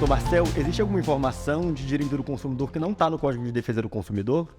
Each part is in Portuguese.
Doutor Marcel, existe alguma informação de direito do consumidor que não está no Código de Defesa do Consumidor?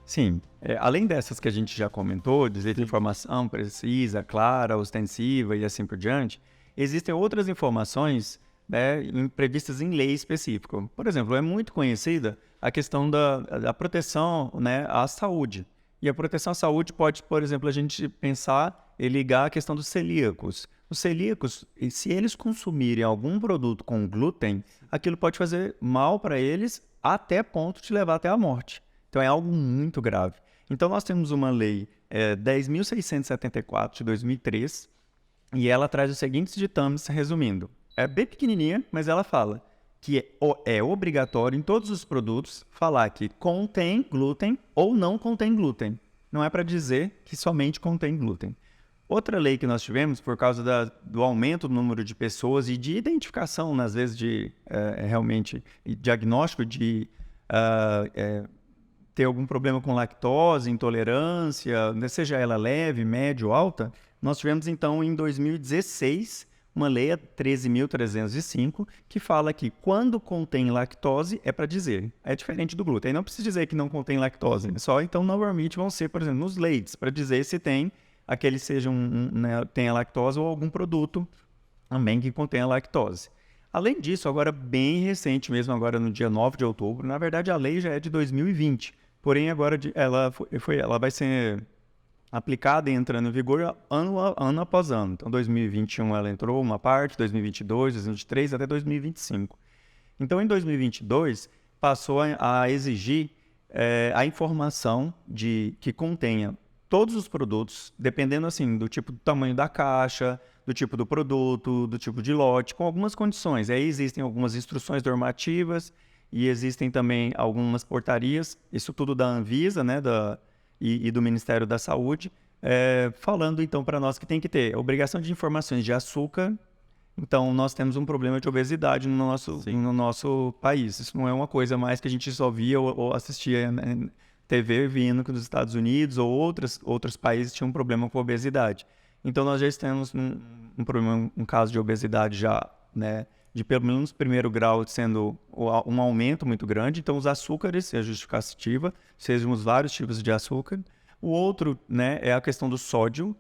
Sim, além dessas que a gente já comentou, dizer de informação precisa, clara, ostensiva e assim por diante, existem outras informações, né, previstas em lei específica. Por exemplo, é muito conhecida a questão da proteção, né, à saúde. E a proteção à saúde pode, por exemplo, a gente pensar e ligar a questão dos celíacos. Os celíacos, se eles consumirem algum produto com glúten, aquilo pode fazer mal para eles até ponto de levar até a morte. Então, é algo muito grave. Então, nós temos uma lei 10.674 de 2003 e ela traz os seguintes ditames, resumindo. É bem pequenininha, mas ela fala que é obrigatório em todos os produtos falar que contém glúten ou não contém glúten. Não é para dizer que somente contém glúten. Outra lei que nós tivemos, por causa do aumento do número de pessoas e de identificação, às vezes, de realmente diagnóstico de ter algum problema com lactose, intolerância, seja ela leve, média ou alta, nós tivemos, então, em 2016, uma lei 13.305, que fala que quando contém lactose, é para dizer. É diferente do glúten. Aí não precisa dizer que não contém lactose. Só, então, normalmente vão ser, por exemplo, nos leites, para dizer se tem aquele seja né, tenha lactose ou algum produto também que contenha lactose. Além disso, agora bem recente mesmo, agora no dia 9 de outubro, na verdade a lei já é de 2020, porém agora ela vai ser aplicada e entrando em vigor ano após ano. Então, 2021 ela entrou uma parte, 2022, 2023 até 2025. Então, em 2022, passou a exigir a informação que contenha todos os produtos, dependendo assim do tipo do tamanho da caixa, do tipo do produto, do tipo de lote, com algumas condições. Aí existem algumas instruções normativas e existem também algumas portarias, isso tudo da Anvisa, né, e do Ministério da Saúde, falando então para nós que tem que ter obrigação de informações de açúcar. Então, nós temos um problema de obesidade no nosso país. Isso não é uma coisa mais que a gente só via ou assistia na TV vindo que nos Estados Unidos ou outros países tinham um problema com obesidade. Então, nós já temos um problema, um caso de obesidade já, né, de pelo menos primeiro grau, sendo um aumento muito grande. Então, os açúcares, é a justificativa, sejam os vários tipos de açúcar. O outro, né, é a questão do sódio,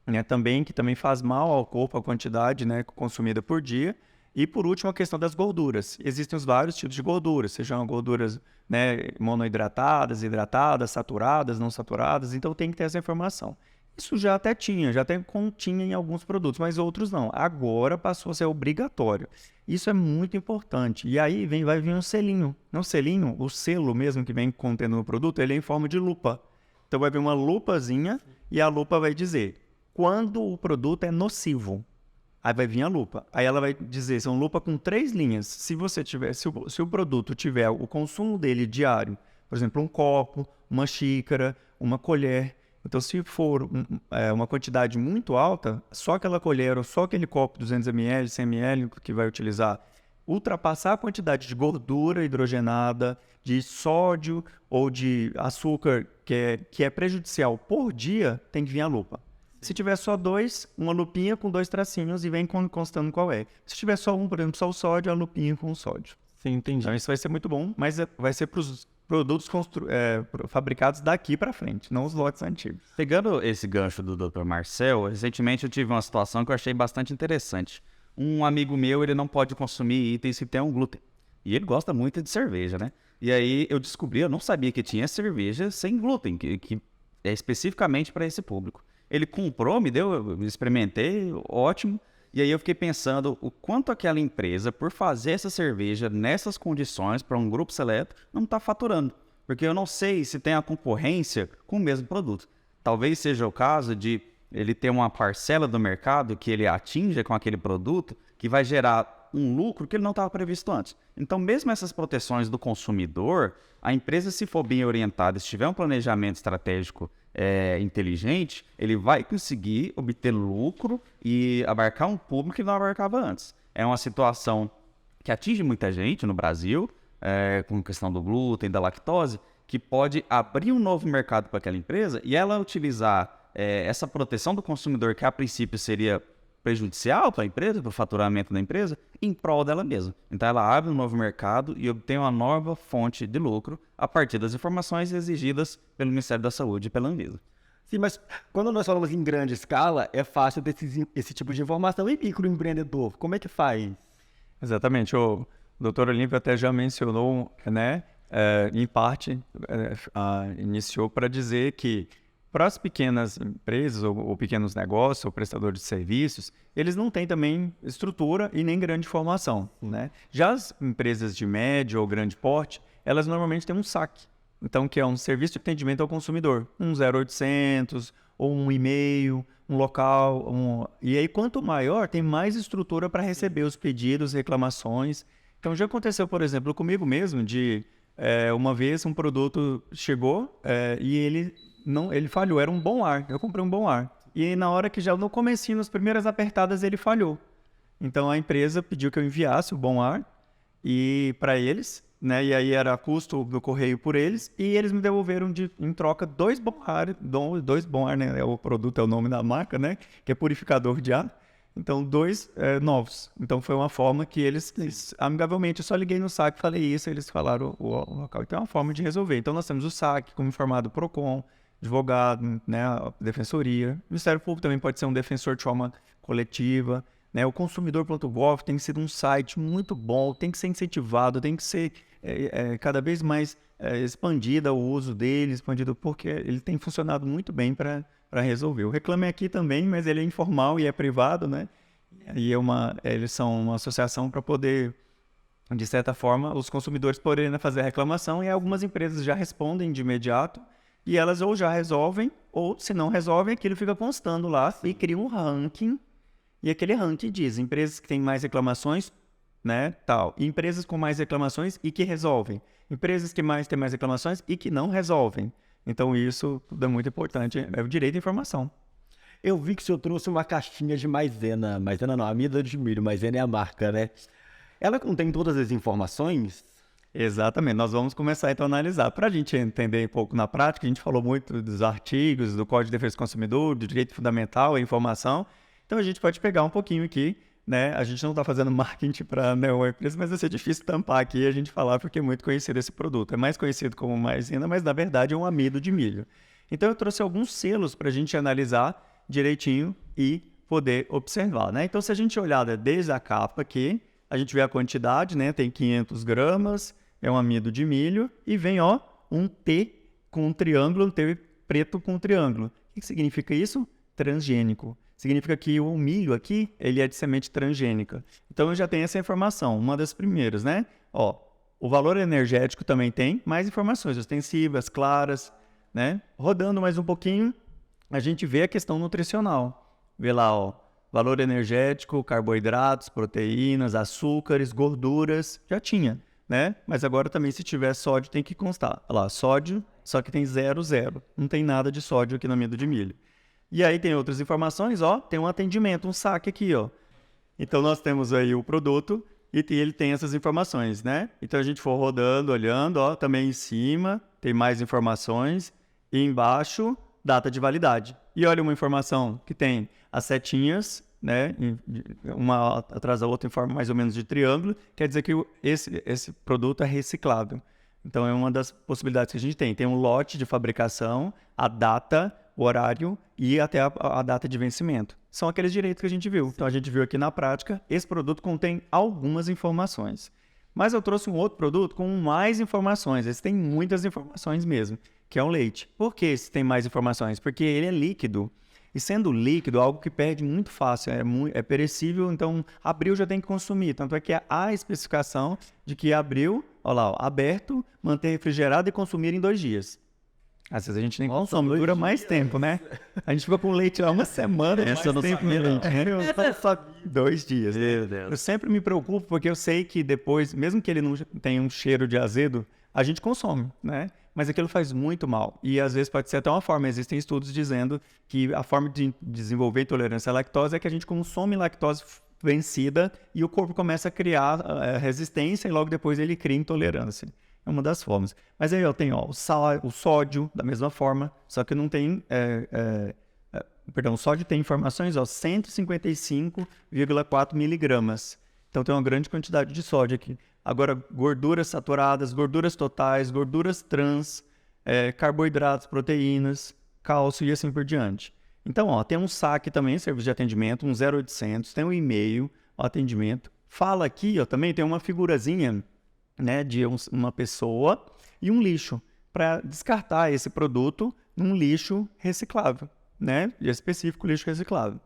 né, que também faz mal ao corpo, a quantidade, né, consumida por dia. E, por último, a questão das gorduras. Existem os vários tipos de gorduras, sejam gorduras, né, monoidratadas, hidratadas, saturadas, não saturadas. Então, tem que ter essa informação. Isso já até continha em alguns produtos, mas outros não. Agora passou a ser obrigatório. Isso é muito importante. E aí vai vir um selinho. No selinho, o selo mesmo que vem contendo no produto, ele é em forma de lupa. Então, vai vir uma lupazinha e a lupa vai dizer quando o produto é nocivo. Aí vai vir a lupa. Aí ela vai dizer, são lupa com 3 linhas. Se o produto tiver o consumo dele diário, por exemplo, um copo, uma xícara, uma colher. Então, se for uma quantidade muito alta, só aquela colher ou só aquele copo 200 ml, 100 ml que vai utilizar, ultrapassar a quantidade de gordura hidrogenada, de sódio ou de açúcar que é prejudicial por dia, tem que vir a lupa. Se tiver só 2, uma lupinha com 2 tracinhos e vem constando qual é. Se tiver só um, por exemplo, só o sódio, a lupinha com o sódio. Sim, entendi. Então isso vai ser muito bom, mas vai ser para os produtos fabricados daqui para frente, não os lotes antigos. Pegando esse gancho do Dr. Marcel, recentemente eu tive uma situação que eu achei bastante interessante. Um amigo meu, ele não pode consumir itens que tenham glúten. E ele gosta muito de cerveja, né? E aí eu descobri, eu não sabia que tinha cerveja sem glúten, que é especificamente para esse público. Ele comprou, me deu, eu experimentei, ótimo. E aí eu fiquei pensando o quanto aquela empresa, por fazer essa cerveja nessas condições, para um grupo seleto, não está faturando. Porque eu não sei se tem a concorrência com o mesmo produto. Talvez seja o caso de ele ter uma parcela do mercado que ele atinja com aquele produto, que vai gerar um lucro que ele não estava previsto antes. Então, mesmo essas proteções do consumidor, a empresa, se for bem orientada, se tiver um planejamento estratégico inteligente, ele vai conseguir obter lucro e abarcar um público que não abarcava antes. É uma situação que atinge muita gente no Brasil, com questão do glúten, da lactose, que pode abrir um novo mercado para aquela empresa e ela utilizar essa proteção do consumidor, que a princípio seria prejudicial para a empresa, para o faturamento da empresa, em prol dela mesma. Então ela abre um novo mercado e obtém uma nova fonte de lucro a partir das informações exigidas pelo Ministério da Saúde e pela Anvisa. Sim, mas quando nós falamos em grande escala, é fácil ter esse tipo de informação. E microempreendedor, como é que faz? Exatamente. O doutor Olímpio até já mencionou, né, em parte, iniciou para dizer que para as pequenas empresas ou pequenos negócios ou prestadores de serviços, eles não têm também estrutura e nem grande formação, né? Já as empresas de médio ou grande porte, elas normalmente têm um saque, então que é um serviço de atendimento ao consumidor, um 0800 ou um e-mail, um local, e aí quanto maior, tem mais estrutura para receber os pedidos, reclamações. Então já aconteceu, por exemplo, comigo mesmo, de uma vez um produto chegou e ele falhou, era um bom ar, eu comprei um bom ar. E na hora que já no comecinho, nas primeiras apertadas, ele falhou. Então a empresa pediu que eu enviasse o bom ar para eles, né? E aí era custo do correio por eles, e eles me devolveram em troca dois bom ar, né? O produto é o nome da marca, né? Que é purificador de ar. Então, dois novos. Então, foi uma forma que eles amigavelmente, eu só liguei no saque, falei isso, eles falaram o local. Então, é uma forma de resolver. Então, nós temos o saque, como informado PROCON, advogado, né, a defensoria. O Ministério Público também pode ser um defensor de forma coletiva, né? O consumidor.gov tem sido um site muito bom, tem que ser incentivado, tem que ser cada vez mais expandido o uso dele, porque ele tem funcionado muito bem para resolver. O Reclame Aqui também, mas ele é informal e é privado, né? E eles são uma associação para poder, de certa forma, os consumidores poderem fazer a reclamação, e algumas empresas já respondem de imediato, e elas ou já resolvem, ou se não resolvem, aquilo fica constando lá e cria um ranking, e aquele ranking diz empresas que têm mais reclamações, né, tal, e empresas com mais reclamações e que resolvem, empresas que têm mais reclamações e que não resolvem. Então isso tudo é muito importante, é o direito à informação. Eu vi que o senhor trouxe uma caixinha de maisena. Maisena não, amido de milho, maisena é a marca, né? Ela contém todas as informações? Exatamente, nós vamos começar então a analisar. Para a gente entender um pouco na prática, a gente falou muito dos artigos, do Código de Defesa do Consumidor, do direito fundamental, a informação. Então a gente pode pegar um pouquinho aqui, né? A gente não está fazendo marketing para uma empresa, mas vai ser difícil tampar aqui e a gente falar, porque é muito conhecido esse produto. É mais conhecido como maisena, mas na verdade é um amido de milho. Então eu trouxe alguns selos para a gente analisar direitinho e poder observar, né? Então se a gente olhar desde a capa aqui, a gente vê a quantidade, né? Tem 500 gramas, é um amido de milho, e vem, ó, um T com um triângulo, um T preto com um triângulo. O que significa isso? Transgênico. Significa que o milho aqui, ele é de semente transgênica. Então eu já tenho essa informação, uma das primeiras, né? Ó, o valor energético também tem mais informações, ostensivas, claras, né? Rodando mais um pouquinho, a gente vê a questão nutricional. Vê lá, ó, valor energético, carboidratos, proteínas, açúcares, gorduras, já tinha, né? Mas agora também, se tiver sódio, tem que constar. Olha lá, sódio, só que tem 0, 0. Não tem nada de sódio aqui no amido de milho. E aí tem outras informações, ó, tem um atendimento, um saque aqui, ó. Então nós temos aí o produto e ele tem essas informações, né? Então a gente for rodando, olhando, ó, também em cima tem mais informações e embaixo data de validade. E olha uma informação que tem as setinhas, né? Uma atrás da outra em forma mais ou menos de triângulo, quer dizer que esse produto é reciclável. Então é uma das possibilidades que a gente tem. Tem um lote de fabricação, a data, o horário e até a data de vencimento. São aqueles direitos que a gente viu. Então a gente viu aqui na prática, esse produto contém algumas informações. Mas eu trouxe um outro produto com mais informações. Esse tem muitas informações mesmo, que é o leite. Por que esse tem mais informações? Porque ele é líquido. E sendo líquido, algo que perde muito fácil, é perecível, então abriu já tem que consumir. Tanto é que há a especificação de que abriu, olha lá, ó, aberto, manter refrigerado e consumir em 2 dias. Às vezes a gente nem consome, dura mais tempo, né? A gente fica com leite lá uma semana, Essa eu não tempo sabia, não. 2 dias. Meu Deus. Eu sempre me preocupo porque eu sei que depois, mesmo que ele não tenha um cheiro de azedo, a gente consome, né? Mas aquilo faz muito mal. E às vezes pode ser até uma forma. Existem estudos dizendo que a forma de desenvolver intolerância à lactose é que a gente consome lactose vencida e o corpo começa a criar resistência e logo depois ele cria intolerância. É uma das formas. Mas aí ó, tem ó, o sódio, da mesma forma, só que não tem Perdão, sódio tem informações, ó, 155,4 miligramas. Então tem uma grande quantidade de sódio aqui. Agora, gorduras saturadas, gorduras totais, gorduras trans, carboidratos, proteínas, cálcio e assim por diante. Então, ó, tem um saque também, serviço de atendimento, um 0800, tem um e-mail, atendimento. Fala aqui, ó, também tem uma figurazinha, né, de uma pessoa e um lixo, para descartar esse produto num lixo reciclável, né, de específico lixo reciclável.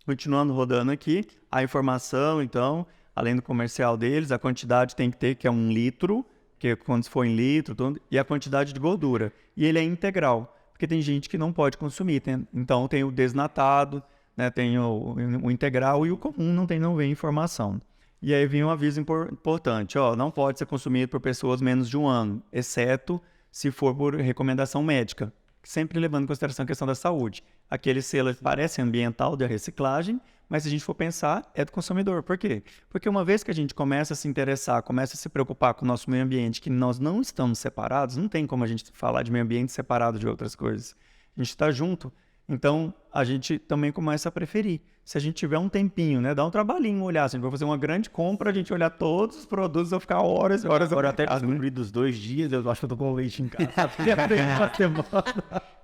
Continuando rodando aqui, a informação, então, além do comercial deles, a quantidade tem que ter, que é 1 litro, que é quando for em litro, e a quantidade de gordura. E ele é integral, porque tem gente que não pode consumir. Então, tem o desnatado, né, tem o integral e o comum não vem informação. E aí vem um aviso importante, ó, não pode ser consumido por pessoas menos de 1 ano, exceto se for por recomendação médica, sempre levando em consideração a questão da saúde. Aquele selo parece ambiental de reciclagem, mas se a gente for pensar, é do consumidor. Por quê? Porque uma vez que a gente começa a se interessar, começa a se preocupar com o nosso meio ambiente, que nós não estamos separados, não tem como a gente falar de meio ambiente separado de outras coisas. A gente está junto, então a gente também começa a preferir. Se a gente tiver um tempinho, né, dá um trabalhinho olhar. Se a gente for fazer uma grande compra, a gente olhar todos os produtos, vai ficar horas e horas. Agora até descobrir dos 2 dias, eu acho que eu tô com leite em casa.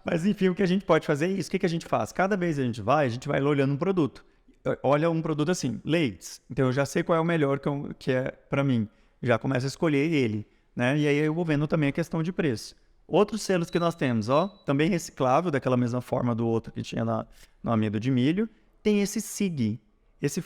Mas enfim, o que a gente pode fazer é isso. O que a gente faz? Cada vez a gente vai olhando um produto. Olha um produto assim, leites. Então eu já sei qual é o melhor que é para mim. Já começo a escolher ele, né? E aí eu vou vendo também a questão de preço. Outros selos que nós temos, ó, também reciclável, daquela mesma forma do outro que tinha no amido de milho. Tem esse SIG, esse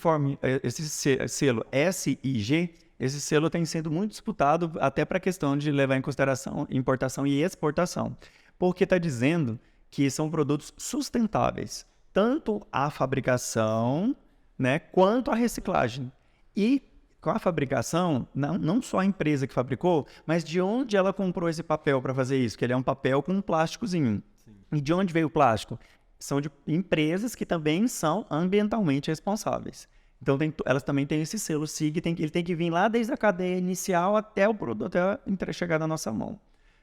selo SIG, esse selo tem sido muito disputado até para a questão de levar em consideração importação e exportação, porque está dizendo que são produtos sustentáveis, tanto a fabricação, né, quanto a reciclagem. E com a fabricação, não só a empresa que fabricou, mas de onde ela comprou esse papel para fazer isso, que ele é um papel com um plásticozinho. Sim. E de onde veio o plástico? São de empresas que também são ambientalmente responsáveis. Então, elas também têm esse selo SIG, ele tem que vir lá desde a cadeia inicial até o produto, até chegar na nossa mão.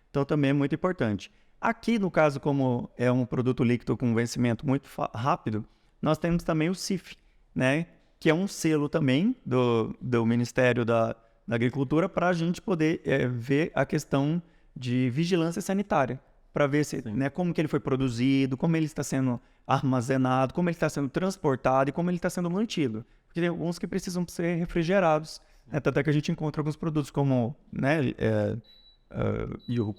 Então, também é muito importante. Aqui, no caso, como é um produto líquido com vencimento muito rápido, nós temos também o CIF, né, que é um selo também do Ministério da Agricultura para a gente poder ver a questão de vigilância sanitária, para ver se, né, como que ele foi produzido, como ele está sendo armazenado, como ele está sendo transportado e como ele está sendo mantido. Porque tem alguns que precisam ser refrigerados, né, até que a gente encontra alguns produtos como, né,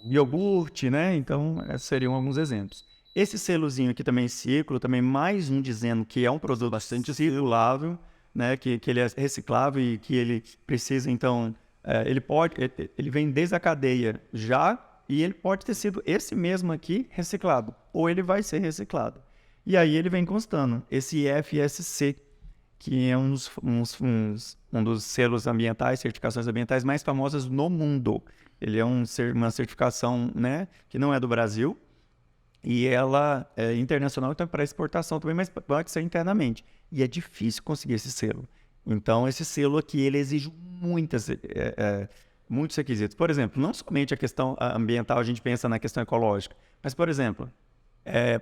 iogurte, né? Então, seriam alguns exemplos. Esse selozinho aqui também círculo, também mais um dizendo que é um produto bastante circulável, né? Que ele é reciclável e que ele precisa, então, ele vem desde a cadeia já, e ele pode ter sido esse mesmo aqui reciclado, ou ele vai ser reciclado. E aí ele vem constando, esse IFSC, que é um dos selos ambientais, certificações ambientais mais famosas no mundo. Ele é uma certificação, né, que não é do Brasil, e ela é internacional, então é para exportação também, mas pode ser internamente. E é difícil conseguir esse selo. Então, esse selo aqui, ele exige muitos requisitos. Por exemplo, não somente a questão ambiental, a gente pensa na questão ecológica, mas, por exemplo,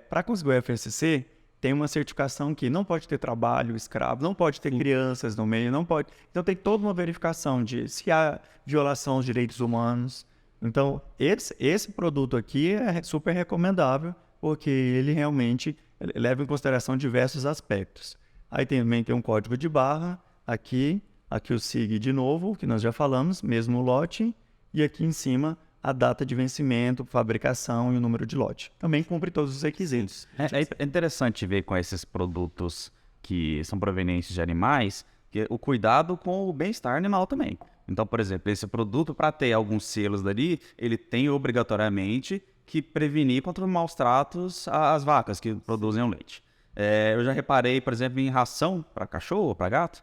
para conseguir o FSC, tem uma certificação que não pode ter trabalho escravo, não pode ter crianças no meio, não pode... Então, tem toda uma verificação de se há violação aos direitos humanos. Então, esse produto aqui é super recomendável, porque ele realmente leva em consideração diversos aspectos. Aí também tem um código de barra, aqui o SIG de novo, que nós já falamos, mesmo lote, e aqui em cima a data de vencimento, fabricação e o número de lote. Também cumpre todos os requisitos. É interessante ver com esses produtos que são provenientes de animais, que o cuidado com o bem-estar animal também. Então, por exemplo, esse produto, para ter alguns selos dali, ele tem obrigatoriamente que prevenir contra maus tratos às vacas que produzem o leite. Eu já reparei, por exemplo, em ração para cachorro ou para gato,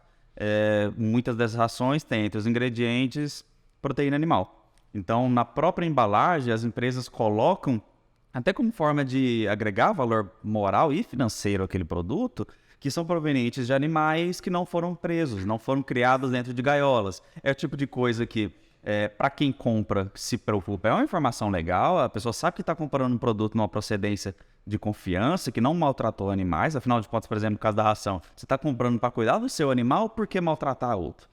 muitas dessas rações têm entre os ingredientes proteína animal. Então, na própria embalagem, as empresas colocam, até como forma de agregar valor moral e financeiro àquele produto, que são provenientes de animais que não foram presos, não foram criados dentro de gaiolas. É o tipo de coisa que, para quem compra, se preocupa. É uma informação legal, a pessoa sabe que está comprando um produto numa procedência de confiança, que não maltratou animais. Afinal de contas, por exemplo, no caso da ração, você está comprando para cuidar do seu animal, por que maltratar outro?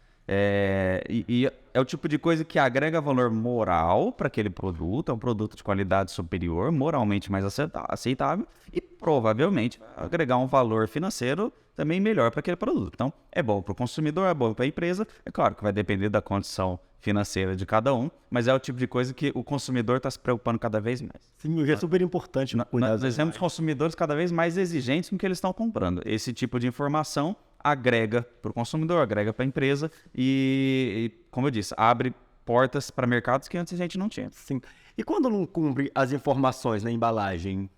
E é o tipo de coisa que agrega valor moral para aquele produto, é um produto de qualidade superior, moralmente mais aceitável e provavelmente vai agregar um valor financeiro também melhor para aquele produto. Então, é bom para o consumidor, é bom para a empresa. É claro que vai depender da condição financeira de cada um, mas é o tipo de coisa que o consumidor está se preocupando cada vez mais. Sim, é super importante. Nós temos consumidores cada vez mais exigentes com o que eles estão comprando. Esse tipo de informação agrega para o consumidor, agrega para a empresa e, como eu disse, abre portas para mercados que antes a gente não tinha. Sim. E quando não cumpre as informações na embalagem?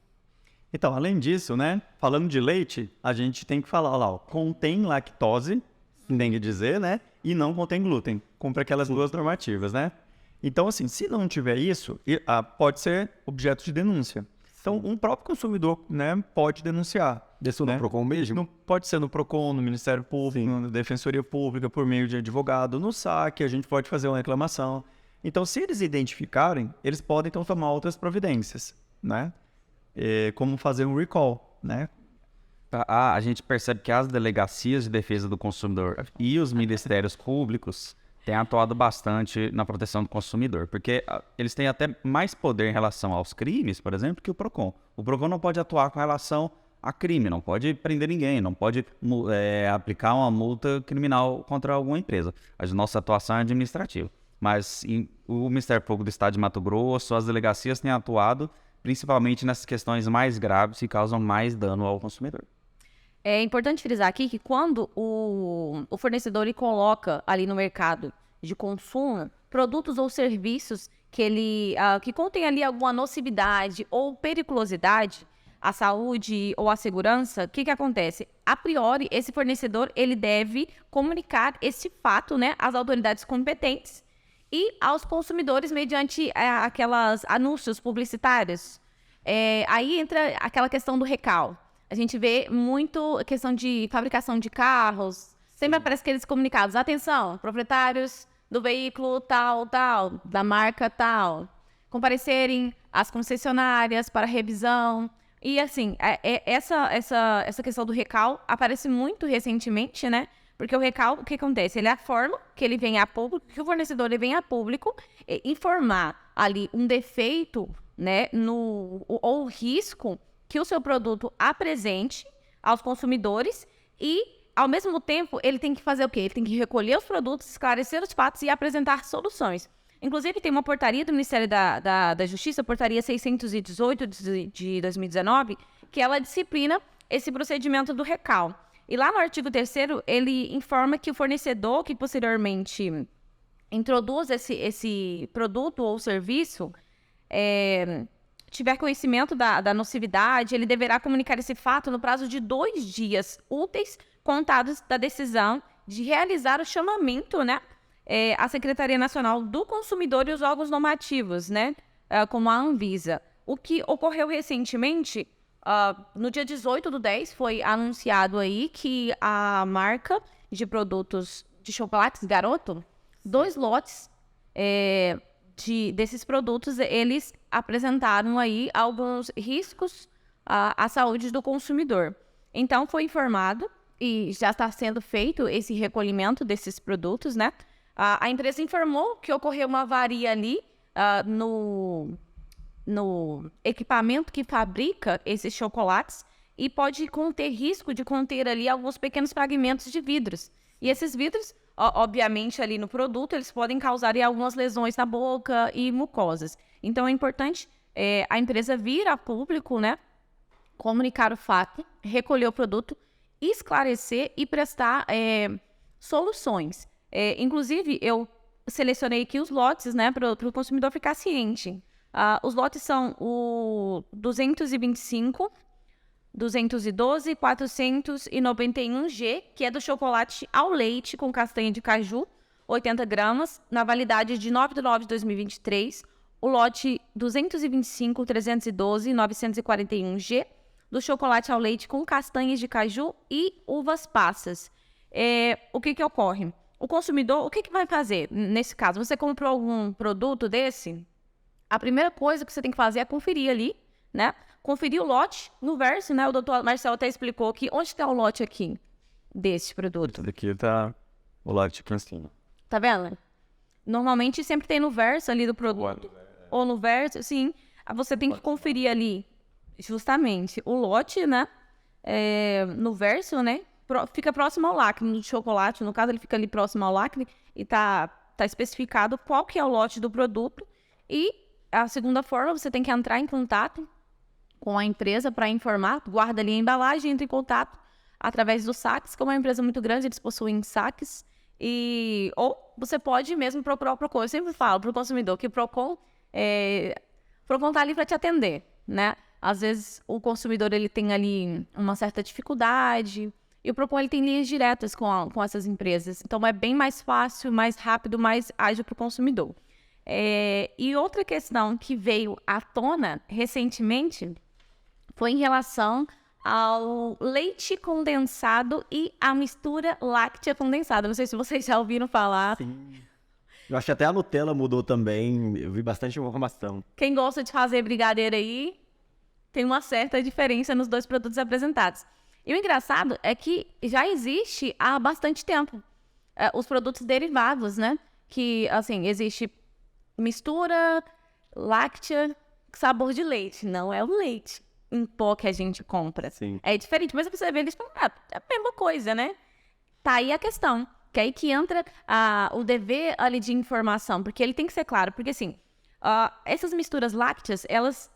Então, além disso, né, falando de leite, a gente tem que falar lá, ó, contém lactose, tem que dizer, né, e não contém glúten. Cumpre aquelas duas normativas, né? Então, assim, se não tiver isso, pode ser objeto de denúncia. Então, um próprio consumidor, né, pode denunciar. Isso no PROCON mesmo? Pode ser no PROCON, no Ministério Público, na Defensoria Pública, por meio de advogado, no SAC, a gente pode fazer uma reclamação. Então, se eles identificarem, eles podem, então, tomar outras providências, né? Como fazer um recall, né? A gente percebe que as delegacias de defesa do consumidor e os ministérios públicos têm atuado bastante na proteção do consumidor, porque eles têm até mais poder em relação aos crimes, por exemplo, que o PROCON. O PROCON não pode atuar com relação a crime, não pode prender ninguém, não pode aplicar uma multa criminal contra alguma empresa. A nossa atuação é administrativa. Mas o Ministério Público do Estado de Mato Grosso, as delegacias têm atuado principalmente nessas questões mais graves que causam mais dano ao consumidor. É importante frisar aqui que quando o fornecedor ele coloca ali no mercado de consumo produtos ou serviços que contêm ali alguma nocividade ou periculosidade à saúde ou à segurança, o que acontece? A priori, esse fornecedor ele deve comunicar esse fato, né, às autoridades competentes e aos consumidores mediante aquelas anúncios publicitários. Aí entra aquela questão do recall. A gente vê muito a questão de fabricação de carros. Sempre aparece aqueles comunicados. Atenção, proprietários do veículo tal, da marca tal, comparecerem às concessionárias para revisão. E assim, essa questão do recall aparece muito recentemente, né? Porque o recall, o que acontece? Ele é a forma que ele vem a público, que o fornecedor ele vem a público informar ali um defeito, né, ou risco que o seu produto apresente aos consumidores e, ao mesmo tempo, ele tem que fazer o quê? Ele tem que recolher os produtos, esclarecer os fatos e apresentar soluções. Inclusive, tem uma portaria do Ministério da Justiça, portaria 618 de 2019, que ela disciplina esse procedimento do recall. E lá no artigo 3º, ele informa que o fornecedor que posteriormente introduz esse produto ou serviço tiver conhecimento da nocividade, ele deverá comunicar esse fato no prazo de 2 dias úteis contados da decisão de realizar o chamamento, né, à Secretaria Nacional do Consumidor e os órgãos normativos, né, como a Anvisa. O que ocorreu recentemente, no dia 18/10, foi anunciado aí que a marca de produtos de chocolates Garoto, 2 lotes desses produtos, eles apresentaram aí alguns riscos à saúde do consumidor. Então, foi informado e já está sendo feito esse recolhimento desses produtos, né? A empresa informou que ocorreu uma avaria ali no equipamento que fabrica esses chocolates e pode conter risco de conter ali alguns pequenos fragmentos de vidros. E esses vidros, obviamente, ali no produto, eles podem causar algumas lesões na boca e mucosas. Então, é importante a empresa vir a público, né, comunicar o fato, recolher o produto, esclarecer e prestar soluções. Inclusive, eu selecionei aqui os lotes, né, para o consumidor ficar ciente. Os lotes são o 225, 212 e 491G, que é do chocolate ao leite com castanha de caju, 80 gramas, na validade de 9/9/2023. O lote 225, 312 e 941G, do chocolate ao leite com castanhas de caju e uvas passas. O que ocorre? O consumidor, o que vai fazer nesse caso? Você comprou algum produto desse? A primeira coisa que você tem que fazer é conferir ali, né, conferir o lote no verso, né? O doutor Marcel até explicou que onde está o lote aqui desse produto. Esse daqui tá o lote aqui em cima. Tá vendo? Normalmente sempre tem no verso ali do produto. Ou no verso, sim. Você tem que conferir ali, justamente, o lote, né? No verso, né? Fica próximo ao lacre, no chocolate, no caso, ele fica ali próximo ao lacre e tá especificado qual que é o lote do produto. E a segunda forma, você tem que entrar em contato com a empresa para informar, guarda ali a embalagem, entra em contato através dos saques, como é uma empresa muito grande, eles possuem saques. Ou você pode mesmo procurar o Procon. Eu sempre falo para o consumidor que o Procon tá ali para te atender, né? Às vezes o consumidor ele tem ali uma certa dificuldade e o Procon ele tem linhas diretas com essas empresas. Então é bem mais fácil, mais rápido, mais ágil para o consumidor. E outra questão que veio à tona recentemente foi em relação ao leite condensado e a mistura láctea condensada. Não sei se vocês já ouviram falar. Sim. Eu acho que até a Nutella mudou também. Eu vi bastante informação. Quem gosta de fazer brigadeiro aí, tem uma certa diferença nos dois produtos apresentados. E o engraçado é que já existe há bastante tempo os produtos derivados, né? Que, assim, existe mistura láctea sabor de leite. Não é o leite em pó que a gente compra. Sim. É diferente, mas você vê eles falam, é a mesma coisa, né? Tá aí a questão. Que é aí que entra o dever ali de informação, porque ele tem que ser claro. Porque, assim, essas misturas lácteas, elas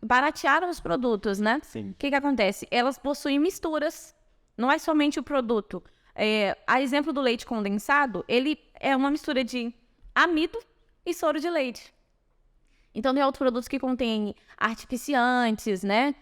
baratearam os produtos, né? Sim. O que acontece? Elas possuem misturas, não é somente o produto. A exemplo do leite condensado, ele é uma mistura de amido e soro de leite. Então, tem outros produtos que contêm artificiantes, né?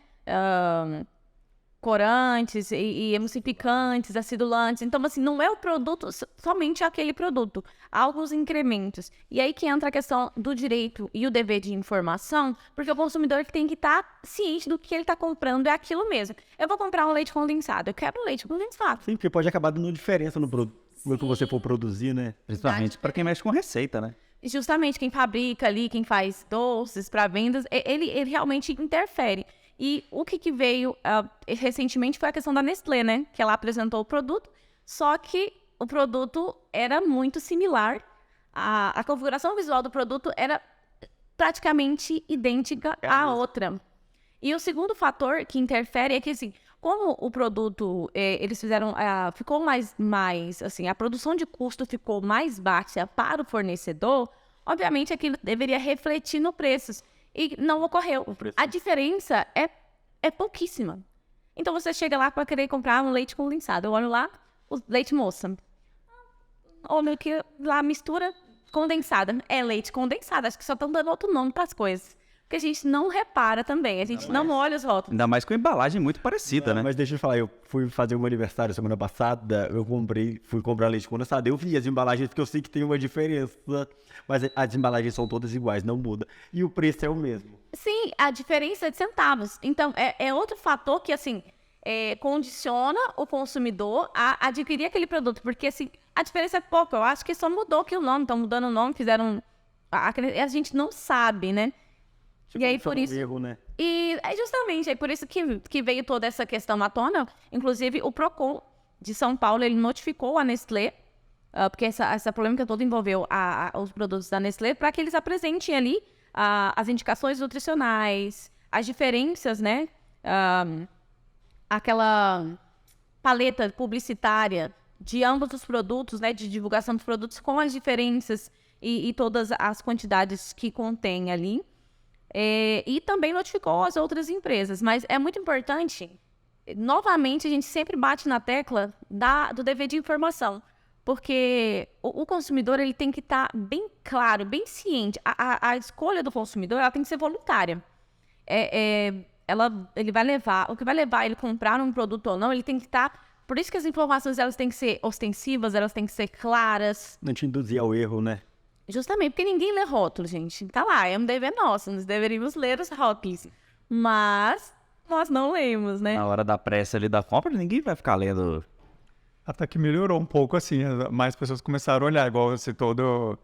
Corantes e emulsificantes, acidulantes. Então, assim, não é o produto, somente aquele produto. Há alguns incrementos. E aí que entra a questão do direito e o dever de informação, porque o consumidor tem que estar ciente do que ele está comprando, é aquilo mesmo. Eu vou comprar um leite condensado, eu quero um leite condensado. Sim, porque pode acabar dando diferença no produto que você for produzir, né? Principalmente para quem mexe com receita, né? Justamente quem fabrica ali, quem faz doces para vendas, ele realmente interfere. E o que veio recentemente foi a questão da Nestlé, né? Que ela apresentou o produto, só que o produto era muito similar. A configuração visual do produto era praticamente idêntica à outra. E o segundo fator que interfere é que, assim, como o produto, eles fizeram, ficou mais, assim, a produção de custo ficou mais baixa para o fornecedor, obviamente aquilo deveria refletir no preço. E não ocorreu. A diferença é pouquíssima. Então você chega lá para querer comprar um leite condensado. Eu olho lá, o leite moça. Olha que lá mistura condensada. É leite condensado. Acho que só estão dando outro nome para as coisas. Porque a gente não repara também. A gente não olha os rótulos. Ainda mais com embalagem muito parecida, né? Mas deixa eu falar, eu fui fazer um aniversário semana passada, fui comprar leite condensado, eu vi as embalagens porque eu sei que tem uma diferença, mas as embalagens são todas iguais, não muda. E o preço é o mesmo. Sim, a diferença é de centavos. Então, é outro fator que, assim, condiciona o consumidor a adquirir aquele produto. Porque, assim, a diferença é pouco. Eu acho que só mudou aqui o nome. Estão mudando o nome, fizeram... A gente não sabe, né? Tipo, e aí, por isso... erro, né? E é justamente por isso que veio toda essa questão à tona. Inclusive, o Procon de São Paulo, ele notificou a Nestlé, porque essa polêmica toda envolveu os produtos da Nestlé, para que eles apresentem ali as indicações nutricionais, as diferenças, né? Aquela paleta publicitária de ambos os produtos, né? De divulgação dos produtos com as diferenças e todas as quantidades que contém ali. E também notificou as outras empresas. Mas é muito importante, novamente, a gente sempre bate na tecla do dever de informação. Porque o consumidor ele tem que estar bem claro, bem ciente. A escolha do consumidor ela tem que ser voluntária. Ele vai levar, o que vai levar ele a comprar um produto ou não, ele tem que estar... Por isso que as informações elas têm que ser ostensivas, elas têm que ser claras. Não te induzir ao erro, né? Justamente, porque ninguém lê rótulo, gente. Tá lá, é um dever nosso, nós deveríamos ler os rótulos. Mas nós não lemos, né? Na hora da pressa ali da compra, ninguém vai ficar lendo. Até que melhorou um pouco, assim, mais pessoas começaram a olhar, igual você citou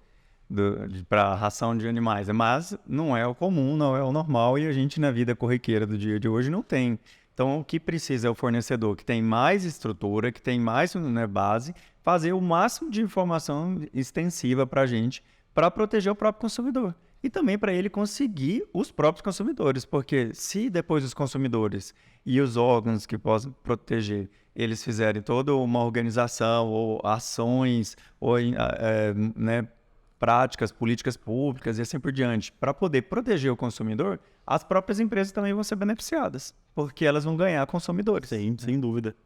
para a ração de animais, mas não é o comum, não é o normal e a gente na vida corriqueira do dia de hoje não tem. Então, o que precisa é o fornecedor que tem mais estrutura, que tem mais, né, base, fazer o máximo de informação extensiva para a gente, para proteger o próprio consumidor. E também para ele conseguir os próprios consumidores, porque se depois os consumidores e os órgãos que possam proteger, eles fizerem toda uma organização ou ações ou né, práticas, políticas públicas e assim por diante, para poder proteger o consumidor, as próprias empresas também vão ser beneficiadas, porque elas vão ganhar consumidores. Sim, sem dúvida.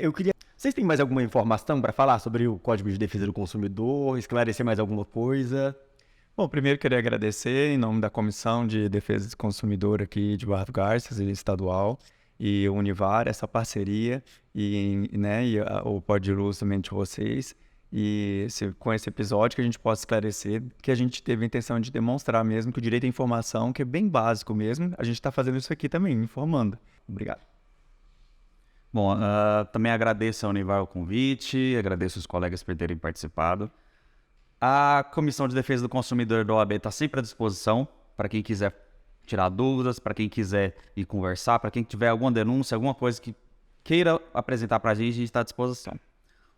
Eu queria... Vocês têm mais alguma informação para falar sobre o Código de Defesa do Consumidor? Esclarecer mais alguma coisa? Bom, primeiro queria agradecer em nome da Comissão de Defesa do Consumidor aqui de Barra do Garças, estadual, e o Univar, essa parceria, e o Pod de Luz também de vocês, e com esse episódio que a gente possa esclarecer que a gente teve a intenção de demonstrar mesmo que o direito à informação, que é bem básico mesmo, a gente está fazendo isso aqui também, informando. Obrigado. Bom, também agradeço ao Univar o convite, agradeço os colegas por terem participado. A Comissão de Defesa do Consumidor da OAB está sempre à disposição para quem quiser tirar dúvidas, para quem quiser ir conversar, para quem tiver alguma denúncia, alguma coisa que queira apresentar para a gente está à disposição.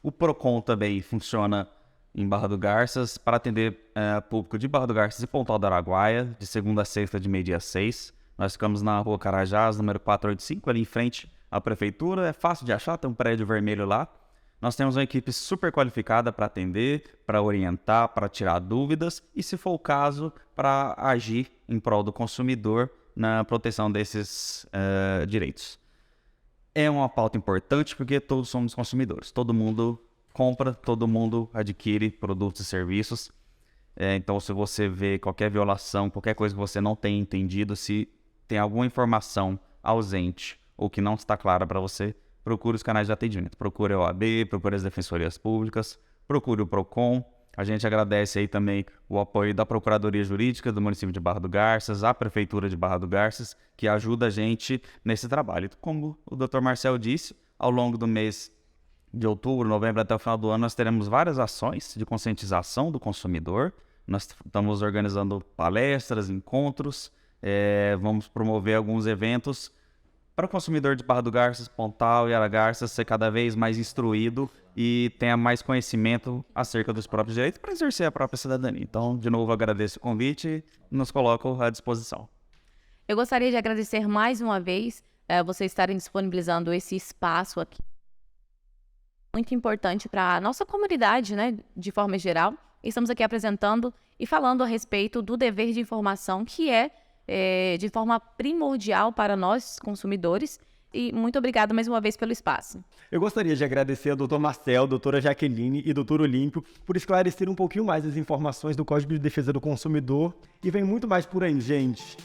O PROCON também funciona em Barra do Garças para atender público de Barra do Garças e Pontal do Araguaia, de segunda a sexta, de meio-dia a 6. Nós ficamos na Rua Carajás, número 485, ali em frente à Prefeitura. É fácil de achar, tem um prédio vermelho lá. Nós temos uma equipe super qualificada para atender, para orientar, para tirar dúvidas e, se for o caso, para agir em prol do consumidor na proteção desses direitos. É uma pauta importante porque todos somos consumidores. Todo mundo compra, todo mundo adquire produtos e serviços. Então, se você vê qualquer violação, qualquer coisa que você não tenha entendido, se tem alguma informação ausente ou que não está clara para você, procure os canais de atendimento. Procure a OAB, procure as defensorias públicas, procure o PROCON. A gente agradece aí também o apoio da Procuradoria Jurídica do município de Barra do Garças, a Prefeitura de Barra do Garças, que ajuda a gente nesse trabalho. Como o Dr. Marcel disse, ao longo do mês de outubro, novembro até o final do ano, nós teremos várias ações de conscientização do consumidor. Nós estamos organizando palestras, encontros, vamos promover alguns eventos para o consumidor de Barra do Garças, Pontal e Aragarças ser cada vez mais instruído e tenha mais conhecimento acerca dos próprios direitos para exercer a própria cidadania. Então, de novo, agradeço o convite e nos coloco à disposição. Eu gostaria de agradecer mais uma vez vocês estarem disponibilizando esse espaço aqui. Muito importante para a nossa comunidade, né, de forma geral. Estamos aqui apresentando e falando a respeito do dever de informação, que é de forma primordial para nós, consumidores. E muito obrigada mais uma vez pelo espaço. Eu gostaria de agradecer ao Dr. Marcel, doutora Jaqueline e doutor Olímpio por esclarecer um pouquinho mais as informações do Código de Defesa do Consumidor. E vem muito mais por aí, gente.